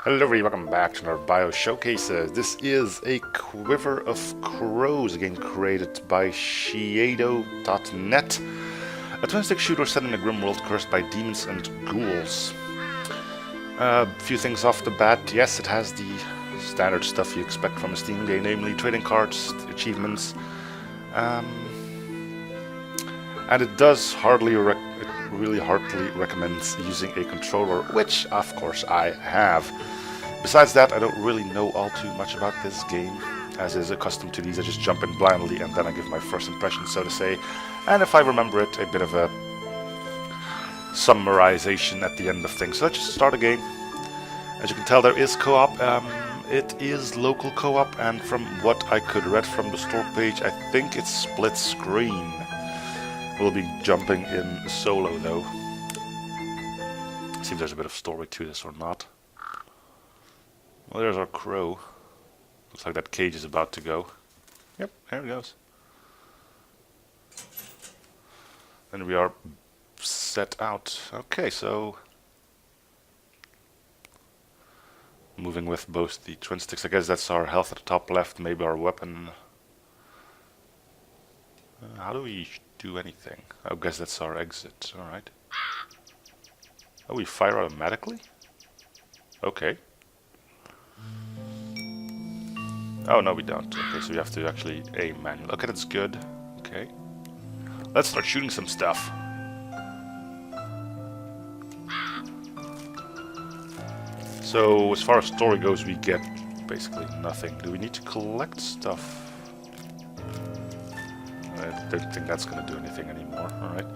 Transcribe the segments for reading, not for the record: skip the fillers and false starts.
Hello everybody, welcome back to another Bio Showcases. This is a Quiver of Crows, a game created by Shiado.net. A twin-stick shooter set in a grim world cursed by demons and ghouls. A few things off the bat. Yes, it has the standard stuff you expect from a Steam game, namely trading cards, achievements. And it does really heartily recommends using a controller, which of course I have. Besides that, I don't really know all too much about this game. As is accustomed to these, I just jump in blindly and then I give my first impression, so to say. And if I remember it, a bit of a summarization at the end of things. So let's just start a game. As you can tell, there is co-op. It is local co-op, and from what I could read from the store page, I think it's split screen. We'll be jumping in solo though. See if there's a bit of story to this or not. Well, there's our crow. Looks like that cage is about to go. Yep, there it goes. And we are set out. Okay, so moving with both the twin sticks. I guess that's our health at the top left, maybe our weapon. How do we do anything? I guess that's our exit, alright. Oh, we fire automatically? Okay. Oh, no we don't. Okay, so we have to actually aim manually. Okay, that's good. Okay. Let's start shooting some stuff. So, as far as story goes, we get basically nothing. Do we need to collect stuff? I don't think that's going to do anything anymore. Alright.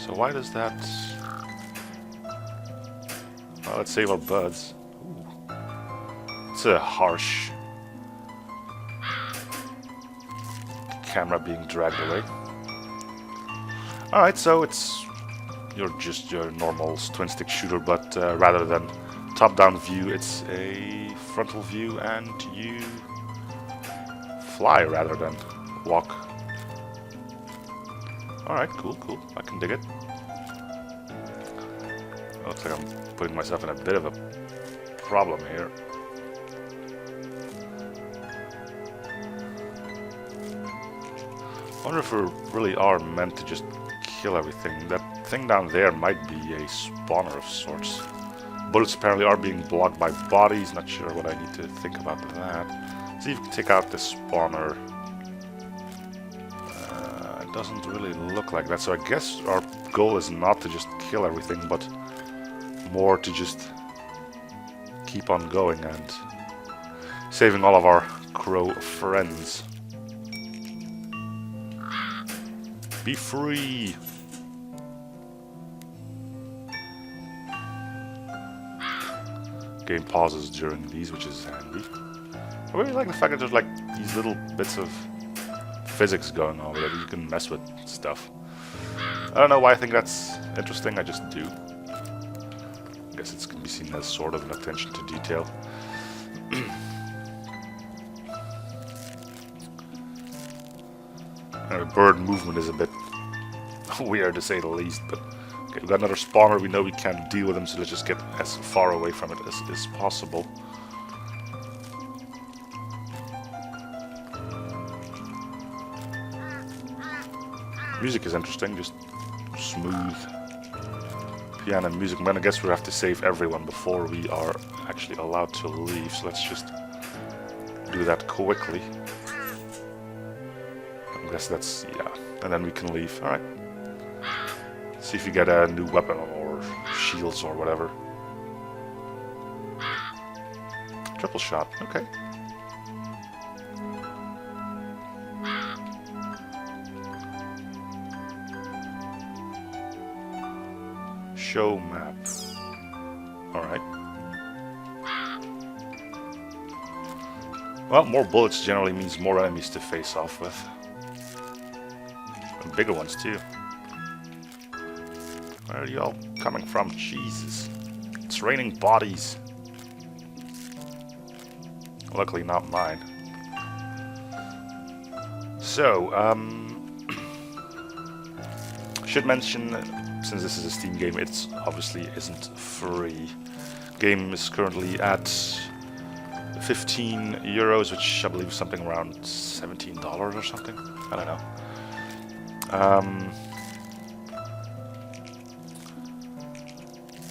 So why does that... Well, let's save our buds. Ooh. It's a harsh camera being dragged away. Alright, so it's... You're just your normal twin-stick shooter, but rather than top-down view, it's a frontal view, and you fly rather than walk. Alright, cool, cool. I can dig it. Looks like I'm putting myself in a bit of a problem here. I wonder if we really are meant to just kill everything. That thing down there might be a spawner of sorts. Bullets apparently are being blocked by bodies. Not sure what I need to think about that. See if we can take out this spawner. It doesn't really look like that. So I guess our goal is not to just kill everything, but more to just keep on going and saving all of our crow friends. Be free! Game pauses during these, which is handy. I really like the fact that there's like these little bits of physics going on with it. You can mess with stuff. I don't know why I think that's interesting, I just do. I guess it can be seen as sort of an attention to detail. Bird movement is a bit weird to say the least, but okay, we've got another spawner. We know we can't deal with him, so let's just get as far away from it as possible. Music is interesting, just smooth piano music. But I guess we have to save everyone before we are actually allowed to leave, so let's just do that quickly. I guess that's, yeah, and then we can leave. Alright. See if we get a new weapon or shields or whatever. Triple shot, okay. Show map. Alright. Well, more bullets generally means more enemies to face off with. And bigger ones too. Where are you all coming from? Jesus. It's raining bodies. Luckily not mine. So, should mention since this is a Steam game, it obviously isn't free. Game is currently at 15 euros, which I believe is something around $17 or something. I don't know.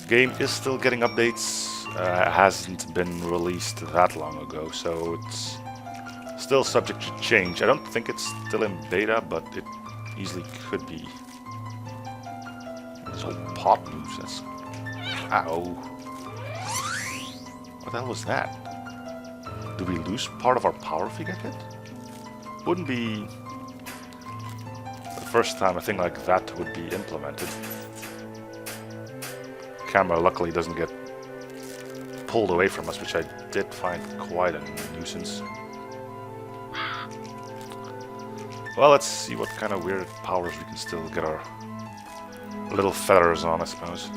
Game is still getting updates. Hasn't been released that long ago, so it's still subject to change. I don't think it's still in beta, but it easily could be. This whole pot moves. That's... Ow. What the hell was that? Do we lose part of our power if we get hit? Wouldn't be the first time a thing like that would be implemented. Camera luckily doesn't get pulled away from us, which I did find quite a nuisance. Well, let's see what kind of weird powers we can still get our little feathers on, I suppose.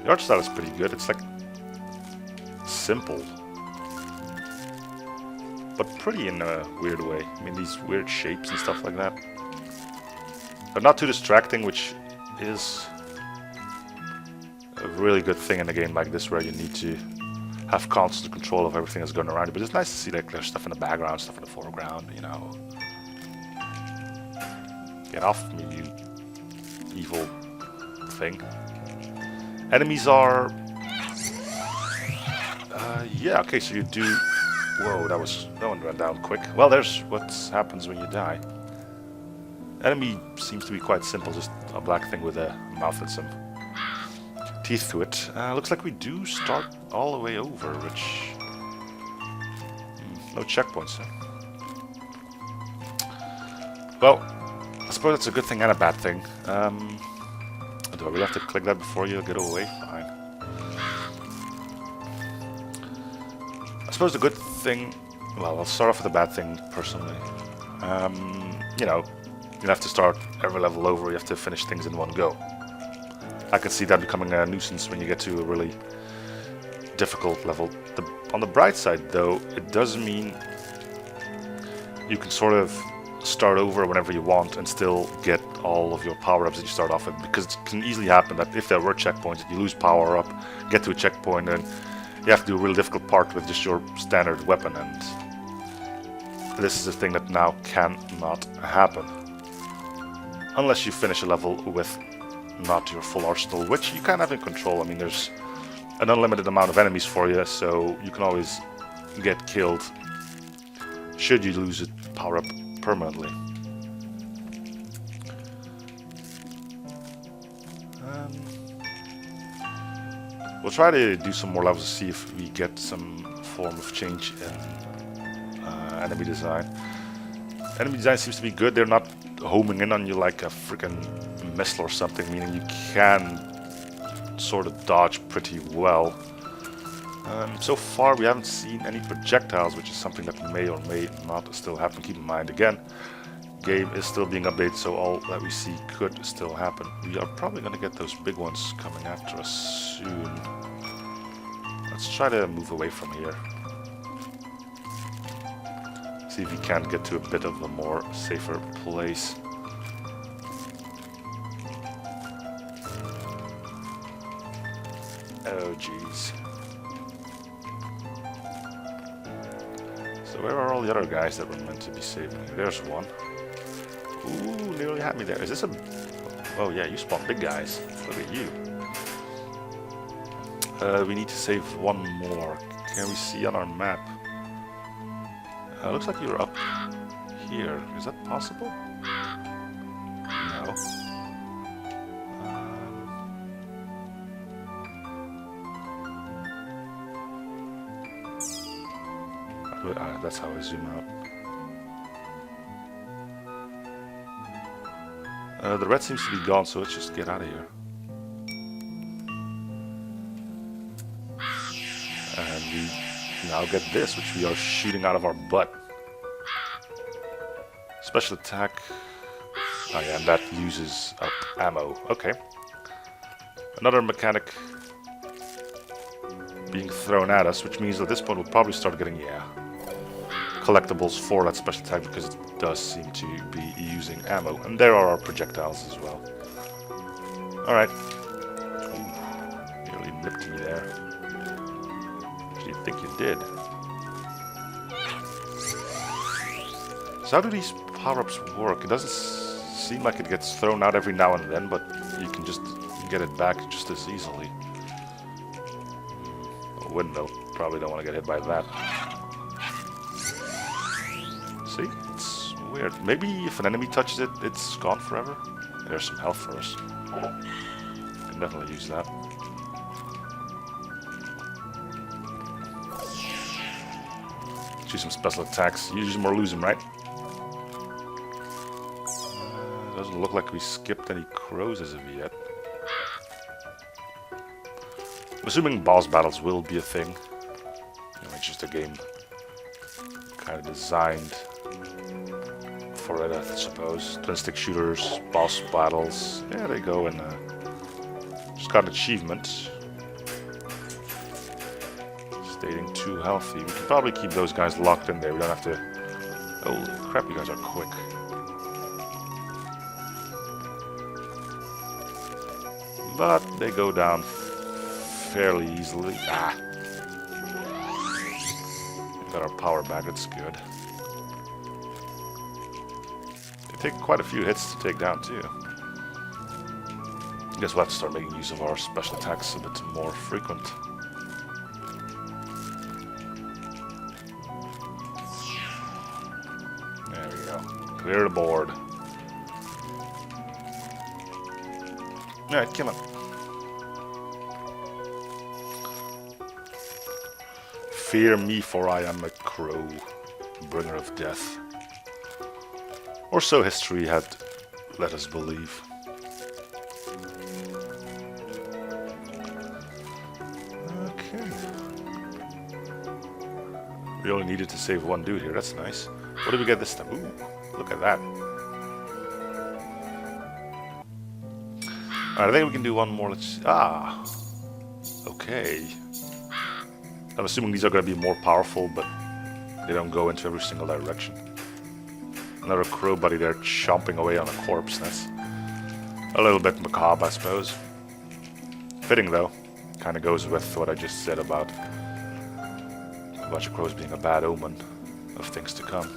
The art style is pretty good. It's like simple, but pretty in a weird way. I mean, these weird shapes and stuff like that. But not too distracting, which is a really good thing in a game like this, where you need to have constant control of everything that's going around you. But it's nice to see like there's stuff in the background, stuff in the foreground, you know. Get off me, you evil thing. Enemies are... yeah, okay, so you do... Whoa, that one went down quick. Well, there's what happens when you die. Enemy seems to be quite simple, just a black thing with a mouth and some teeth to it. Looks like we do start all the way over, which... no checkpoints, huh? Well, I suppose that's a good thing and a bad thing. Do I really have to click that before you get away? Fine. I suppose the good thing... Well, I'll start off with the bad thing, personally. You know, you have to start every level over, you have to finish things in one go. I can see that becoming a nuisance when you get to a really difficult level. On the bright side, though, it does mean you can sort of start over whenever you want and still get all of your power-ups that you start off with, because it can easily happen that if there were checkpoints, you lose power-up, get to a checkpoint, and you have to do a really difficult part with just your standard weapon, and this is a thing that now cannot happen. Unless you finish a level with not your full arsenal, which you can have in control. I mean, there's an unlimited amount of enemies for you, so you can always get killed should you lose a power-up permanently. We'll try to do some more levels to see if we get some form of change in enemy design. Enemy design seems to be good. They're not homing in on you like a freaking missile or something, meaning you can sort of dodge pretty well. So far we haven't seen any projectiles, which is something that may or may not still happen. Keep in mind, again, game is still being updated, so all that we see could still happen. We are probably going to get those big ones coming after us soon. Let's try to move away from here. See if we can get to a bit of a more safer place. Oh jeez. So where are all the other guys that were meant to be saving? There's one. Ooh, nearly had me there. Is this a... Oh yeah, you spawn big guys. Look at you. We need to save one more. Can we see on our map? Looks like you're up here. Is that possible? No. That's how I zoom out. The red seems to be gone, so let's just get out of here. And we now get this, which we are shooting out of our butt. Special attack. Oh yeah, and that uses up ammo. Okay. Another mechanic being thrown at us, which means at this point we'll probably start getting, yeah, collectibles for that special attack because it does seem to be using ammo. And there are our projectiles as well. Alright. Nearly nipped me there. What do you think you did? So how do these power-ups work? It doesn't seem like it gets thrown out every now and then, but you can just get it back just as easily. A windmill. Probably don't want to get hit by that. See? It's weird. Maybe if an enemy touches it, it's gone forever. There's some health for us. Can definitely use that. Choose some special attacks. Use them or lose them, right? Doesn't look like we skipped any crows as of yet. I'm assuming boss battles will be a thing. You know, it's just a game kind of designed for it, I suppose. Twin-stick-shooters, boss battles. Yeah, they go in. Just got an achievement. Stating too healthy. We can probably keep those guys locked in there. We don't have to... Holy crap, you guys are quick. But they go down fairly easily. Ah! Got our power back, that's good. They take quite a few hits to take down, too. I guess we'll have to start making use of our special attacks a bit more frequent. There we go. Clear the board. Alright, kill him. Fear me, for I am a crow, bringer of death. Or so history had let us believe. Okay. We only needed to save one dude here, that's nice. What did we get this time? Ooh, look at that. Alright, I think we can do one more. Let's... Ah! Okay. I'm assuming these are going to be more powerful, but they don't go into every single direction. Another crow buddy there chomping away on a corpse. That's a little bit macabre, I suppose. Fitting, though. Kind of goes with what I just said about a bunch of crows being a bad omen of things to come.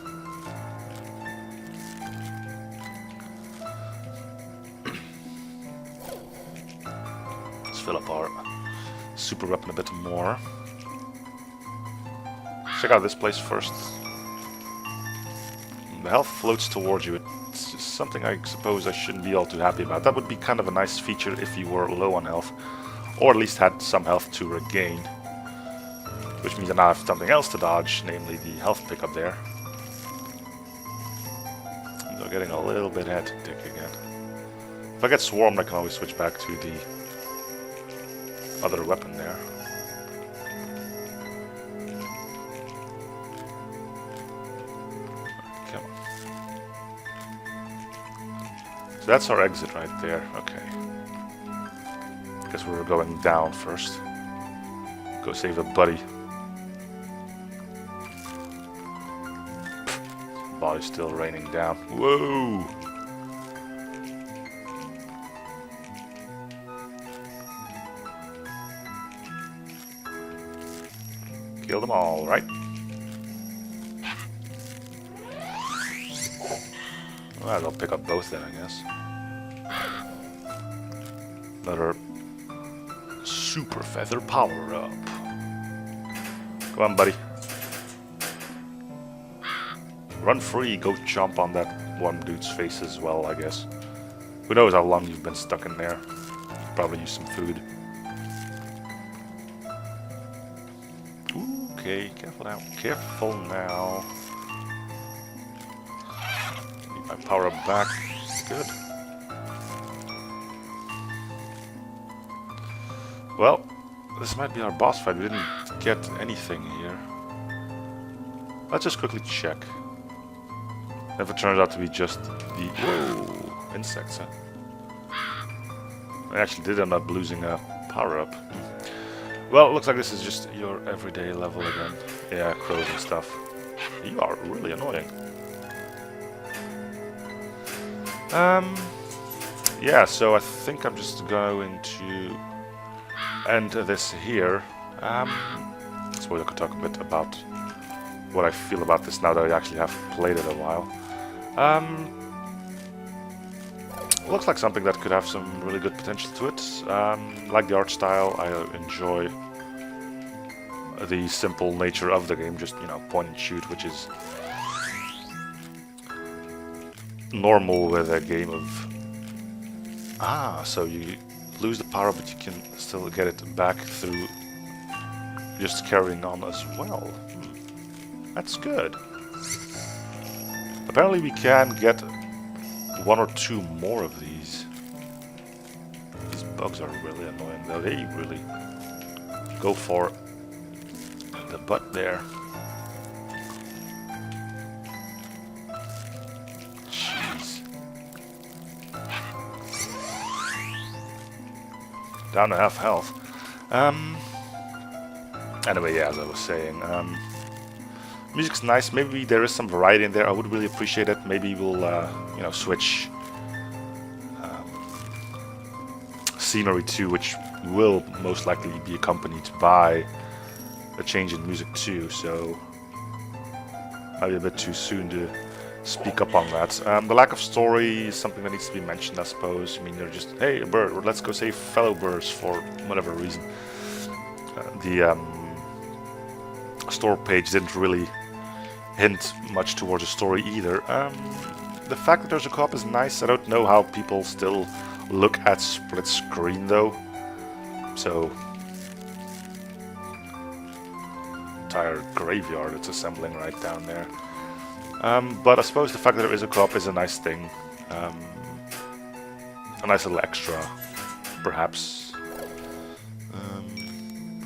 Let's fill up our super weapon a bit more. Check out this place first. The health floats towards you. It's just something I suppose I shouldn't be all too happy about. That would be kind of a nice feature if you were low on health. Or at least had some health to regain. Which means I now have something else to dodge, namely the health pickup there. They're getting a little bit hectic again. If I get swarmed, I can always switch back to the other weapon there. So that's our exit right there. Okay. Guess we were going down first. Go save a buddy. Body's still raining down. Whoa! Kill them all, right? Well, I'll pick up both then, I guess. Another super feather power up. Come on, buddy. Run free, go jump on that one dude's face as well, I guess. Who knows how long you've been stuck in there. Probably use some food. Ooh, okay, careful now. Careful now. Need my power up back. Good. Well, this might be our boss fight. We didn't get anything here. Let's just quickly check. If it turns out to be just the... Whoa! Insects, huh? I actually did end up losing a power-up. Well, it looks like this is just your everyday level again. Yeah, crows and stuff. You are really annoying. Yeah, so I think I'm just going to end this here. I suppose I could talk a bit about what I feel about this now that I actually have played it a while. Looks like something that could have some really good potential to it. Like the art style, I enjoy the simple nature of the game, just, you know, point and shoot, which is normal with a game of... so you lose the power, but you can still get it back through just carrying on as well. That's good. Apparently we can get one or two more of these. These bugs are really annoying though. They really go for the butt there. Jeez. Down to half health. Anyway, yeah, as I was saying, music's nice. Maybe there is some variety in there. I would really appreciate it. Maybe we'll, you know, switch scenery too, which will most likely be accompanied by a change in music too. So might be a bit too soon to speak up on that. The lack of story is something that needs to be mentioned, I suppose. I mean, they're just, hey, a bird, or let's go save fellow birds for whatever reason. The store page didn't really hint much towards a story either. The fact that there's a co-op is nice. I don't know how people still look at split screen though. So, entire graveyard it's assembling right down there. But I suppose the fact that there is a co-op is a nice thing. A nice little extra, perhaps.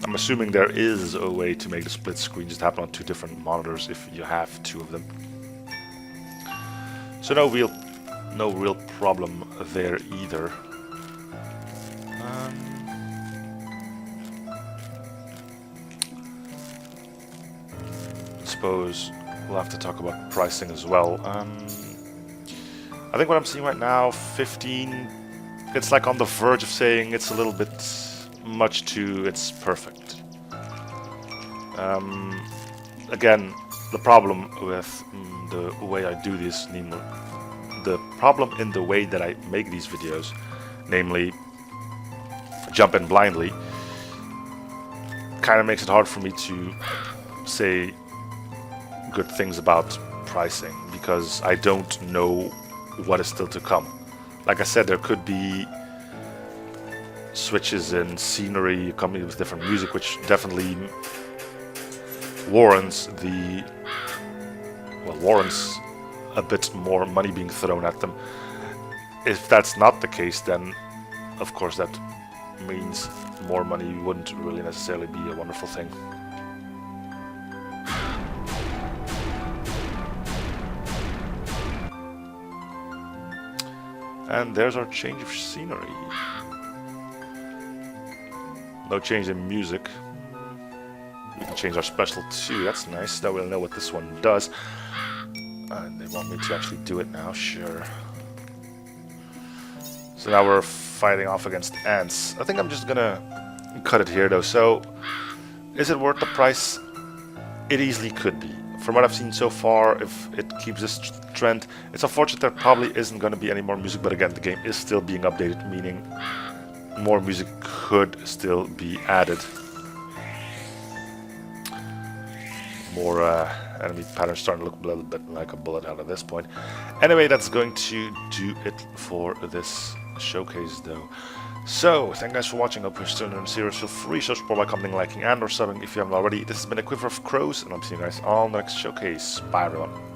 I'm assuming there is a way to make the split screen just happen on two different monitors if you have two of them. So no real problem there either. I suppose we'll have to talk about pricing as well. I think what I'm seeing right now, 15, it's like on the verge of saying it's a little bit much to it's perfect. Again, the problem with the way I do this, the problem in the way that I make these videos, namely jump in blindly, kind of makes it hard for me to say good things about pricing because I don't know what is still to come. Like I said, there could be switches in scenery accompanied with different music, which definitely warrants a bit more money being thrown at them. If that's not the case, then of course that means more money wouldn't really necessarily be a wonderful thing. And there's our change of scenery. No change in music. We can change our special too, that's nice. Now we'll know what this one does. And they want me to actually do it now, sure. So now we're fighting off against ants. I think I'm just gonna cut it here though. So, is it worth the price? It easily could be. From what I've seen so far, if it keeps this trend, it's unfortunate there probably isn't going to be any more music, but again, the game is still being updated, meaning more music could still be added. More enemy patterns starting to look a little bit like a bullet out at this point. Anyway, that's going to do it for this showcase though. So, thank you guys for watching. I hope you're still in the series. Feel free to show support by commenting, liking, and or subbing if you haven't already. This has been a Quiver of Crows, and I'm seeing you guys all next showcase. Bye everyone.